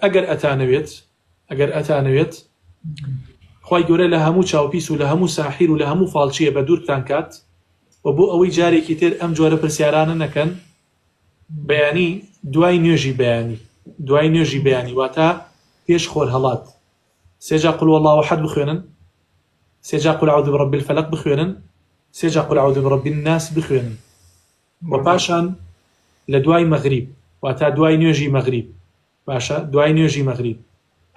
ئەگەر ئەتانەوێت خی گەورە لە هەموو چاوپیس و لە هەموو ساحیر و لە هەموو فاڵچیە بە دوورتان کات و بۆ ئەوەی جارێکی تر ئەم جۆرە پرسیارانە نەکەن بەیانی دوای نوێژی بەیانی واتە پێش خۆر هەڵات سێجا قل والله احد بخوێنن سێجا قل اعوذ برب الفلق بخوێنن سێجا قل اعوذ برب الناس بخوێنن و پاشان لە دوای مەغریب واتە دوای نوێژی مەغریب باشە دوای نوێژی مەغریب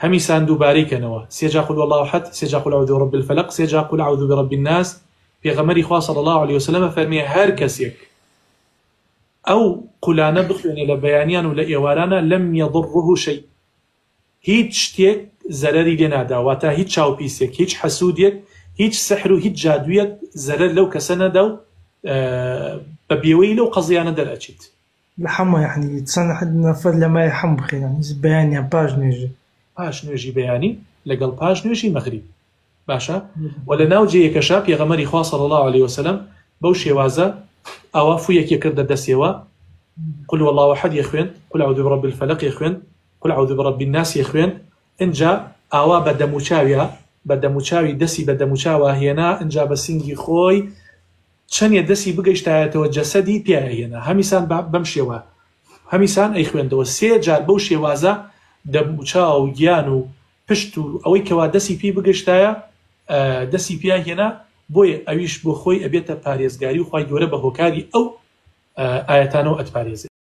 هەمیسان دووبارەیکەنەوە سێجا قل والله احد سێجا قل اعوذ برب الفلق سێجا قل اعوذ برب الناس پێغەمبەری خوا صلی الله عليه وسلم فەرمیێ هەر کەسێک ئەو قولانە بخوێنێ لە بەیانیان و لە ئێوارانە لەم یەضره شەی هیچ شتێک زەرەری لێ نادا واتە هیچ چاوپیسێک هیچ حەسوودێک هیچ سحر و هیچ جادوویەک زەرەر لەو کەسە نەدا و بە بێوەی لەو قەزیانە دەرئەچیت لە هەموو یعنی چەند نەفەر لەمای هەموو بخێنن بەیانیان پاش نوێژی بەیانی لەگەڵ پاش نوێژی مەغریب باشە و لە ناو جێیەکەشا پێغەمبەری خوا صلی الله عليه وسلم بەو شێوازە ئەوە فویەکی کردە دەستێوە قل والله احد يخوين قل اعوذ برب الفلق يخوين قل اعوذ برب الناس يخوين انجا ئاوا بە دەموچاوی دەسی بە دەموچاوە هێنا اینجا بە سینگی خۆی چەندێ دەسی بگەیشتایەتەوە جەسەدی پیاهێنا هەمیسان بەم شێوە هەمیسان ئەی خوێندەوە سێ جار بەو شێوازە دەموچاو و گیان و پشت و ئەوەی کەوا دەسی پێی بگەشتایە دەسی پیاهێنا بۆیە ئەویش بۆ خۆی ئەبێتە پارێزگاری و خی گەورە بە هۆکاری ئەو ئاەتانەوە ئەتپارێزێت